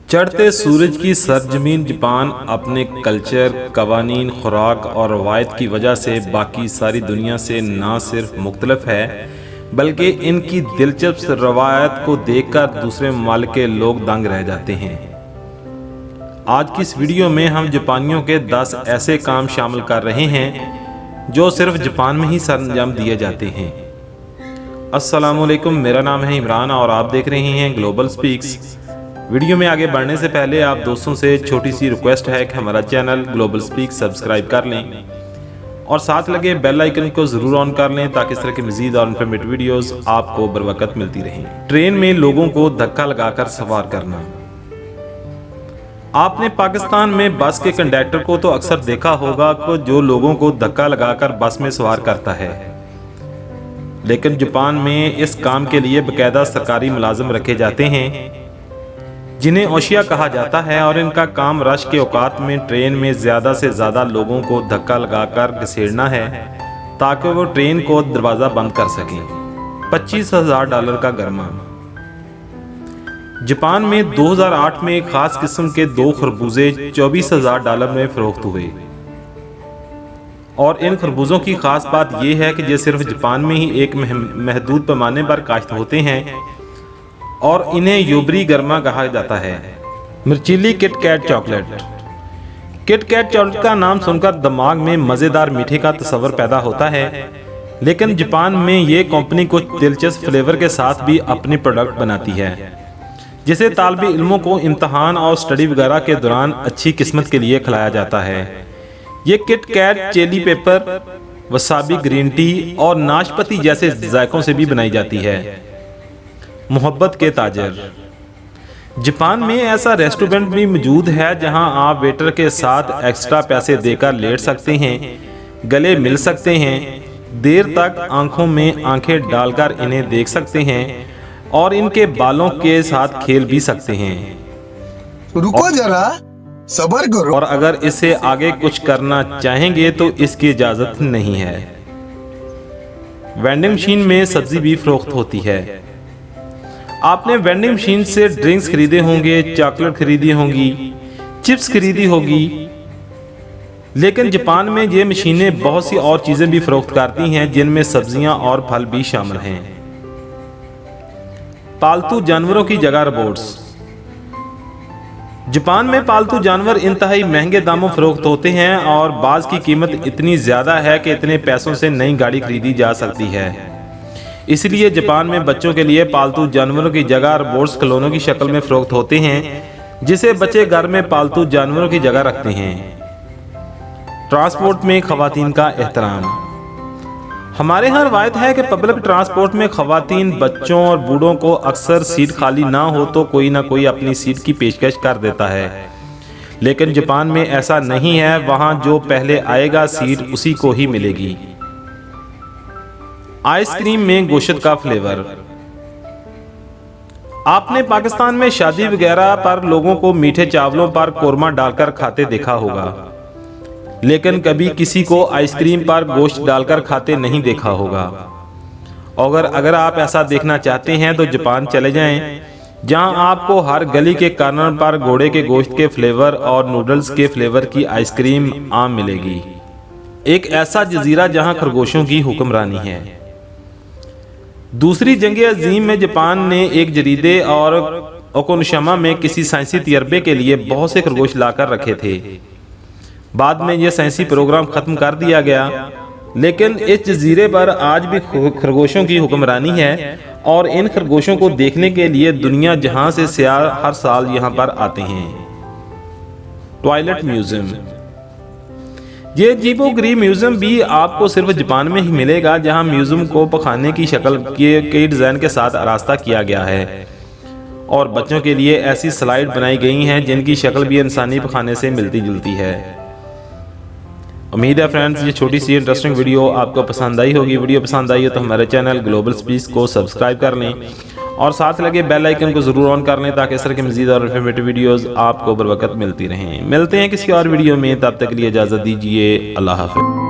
चढ़ते सूरज की सरजमीन जापान अपने कल्चर, कवानीन, खुराक और रवायत की वजह से बाकी सारी दुनिया से ना सिर्फ मुख्तलिफ है बल्कि इनकी दिलचस्प रवायत को देखकर दूसरे ममालिक के लोग दंग रह जाते हैं। आज की इस वीडियो में हम जापानियों के 10 ऐसे काम शामिल कर रहे हैं जो सिर्फ जापान में ही सरअंजाम दिए जाते हैं। अस्सलामुअलैकुम, मेरा नाम है इमरान और आप देख रहे हैं ग्लोबल स्पीक्स। वीडियो में आगे बढ़ने से पहले आप दोस्तों से छोटी सी रिक्वेस्ट है कि हमारा चैनल ग्लोबल स्पीक सब्सक्राइब कर लें और साथ लगे बेल आइकन को ज़रूर ऑन कर लें ताकि इस तरह की मज़ीद और इन्फॉर्मेटिव वीडियोस आपको बर वक्त मिलती रहें। ट्रेन में लोगों को धक्का लगाकर सवार करना। आपने पाकिस्तान में बस के कंडक्टर को तो अक्सर देखा होगा कि जो लोगों को धक्का लगाकर बस में सवार करता है, लेकिन जापान में इस काम के लिए बाकायदा सरकारी मुलाजिम रखे जाते हैं जिन्हें ओशिया कहा जाता है और इनका काम रश के औकात में ट्रेन में ज़्यादा से ज़्यादा लोगों को धक्का लगाकर घसीटना है ताकि वो ट्रेन को दरवाज़ा बंद कर सकें। $25,000 का गरमा। जापान में 2008 में एक ख़ास किस्म के 2 खरबूजे $24,000 में फ़रोख्त हुए और इन खरबूजों की ख़ास बात यह है कि ये सिर्फ जापान में ही एक महदूद पैमाने पर काश्त होते हैं और इन्हें यूबरी गर्मा कहा जाता है। मिर्चीली KitKat chocolate. KitKat chocolate का नाम सुनकर दिमाग में मज़ेदार मीठे का तस्वर पैदा होता है, लेकिन जापान में ये कंपनी कुछ दिलचस्प फ्लेवर के साथ भी अपनी प्रोडक्ट बनाती है जिसे तालिबे इल्मों को इम्तहान और स्टडी वगैरह के दौरान अच्छी किस्मत के लिए खिलाया जाता है। ये Kit Kat chili pepper, wasabi, green tea और नाशपाती जैसे जायकों से भी बनाई जाती है। मोहब्बत के ताजर। जापान में ऐसा रेस्टोरेंट भी मौजूद है जहां आप वेटर के साथ एक्स्ट्रा पैसे देकर लेट सकते हैं, गले मिल सकते हैं, देर तक आंखों में आंखें डालकर इन्हें देख सकते हैं और इनके बालों के साथ खेल भी सकते हैं। रुको जरा, सब्र करो। और अगर इससे आगे कुछ करना चाहेंगे तो इसकी इजाजत नहीं है। वेंडिंग मशीन में सब्जी भी फरोख्त होती है। आपने वेंडिंग मशीन से ड्रिंक्स खरीदे होंगे, चॉकलेट खरीदी होंगी, चिप्स खरीदी होगी, लेकिन जापान में ये मशीनें बहुत सी और चीजें भी फरोख्त करती हैं जिनमें सब्जियां और फल भी शामिल हैं। पालतू जानवरों की जगह रोबोट्स। जापान में पालतू जानवर इंतहाई महंगे दामों फरोख्त होते हैं और बाज की कीमत इतनी ज्यादा है कि इतने पैसों से नई गाड़ी खरीदी जा सकती है। इसलिए जापान में बच्चों के लिए पालतू जानवरों की जगह रोबोट्स खिलौनों की शक्ल में फरोख्त होते हैं जिसे बच्चे घर में पालतू जानवरों की जगह रखते हैं। ट्रांसपोर्ट में खवातीन का एहतराम। हमारे यहाँ रवायत है कि पब्लिक ट्रांसपोर्ट में खवातीन, बच्चों और बूढ़ों को अक्सर सीट खाली ना हो तो कोई ना कोई अपनी सीट की पेशकश कर देता है, लेकिन जापान में ऐसा नहीं है। वहाँ जो पहले आएगा सीट उसी को ही मिलेगी। आइसक्रीम में गोश्त का फ्लेवर। आपने पाकिस्तान में शादी वगैरह पर लोगों को मीठे चावलों पर कोरमा डालकर खाते देखा होगा, लेकिन कभी किसी को आइसक्रीम पर गोश्त डालकर खाते नहीं देखा होगा। अगर आप ऐसा देखना चाहते हैं तो जापान चले जाएं, जहां आपको हर गली के कॉर्नर पर घोड़े के गोश्त के फ्लेवर और नूडल्स के फ्लेवर की आइसक्रीम आम मिलेगी। एक ऐसा जजीरा जहां खरगोशों की हुक्मरानी है। दूसरी जंग अजीम में जापान ने एक जरीदे और ओकोनोशिमा में किसी साइंसी तजर्बे के लिए बहुत से खरगोश लाकर रखे थे। बाद में यह साइंसी प्रोग्राम खत्म कर दिया गया, लेकिन इस जजीरे पर आज भी खरगोशों की हुक्मरानी है और इन खरगोशों को देखने के लिए दुनिया जहां से सयाह हर साल यहां पर आते हैं। Toilet museum. ये अजीबोगरीब म्यूजियम भी आपको सिर्फ जापान में ही मिलेगा, जहां म्यूजियम को पखाने की शक्ल के कई डिज़ाइन के साथ आरास्ता किया गया है और बच्चों के लिए ऐसी स्लाइड बनाई गई हैं जिनकी शक्ल भी इंसानी पखाने से मिलती जुलती है। उम्मीद है फ्रेंड्स ये छोटी सी इंटरेस्टिंग वीडियो आपको पसंद आई होगी। वीडियो पसंद आई हो तो हमारे चैनल ग्लोबल स्पीक्स को सब्सक्राइब कर लें और साथ लगे बेल आइकन को जरूर ऑन कर लें ताकि इस तरह की मज़ीद और इन्फॉर्मेटिव वीडियोस आपको बर वक्त मिलती रहें। मिलते हैं किसी और वीडियो में, तब तक के लिए इजाज़त दीजिए। अल्लाह हाफ़िज़।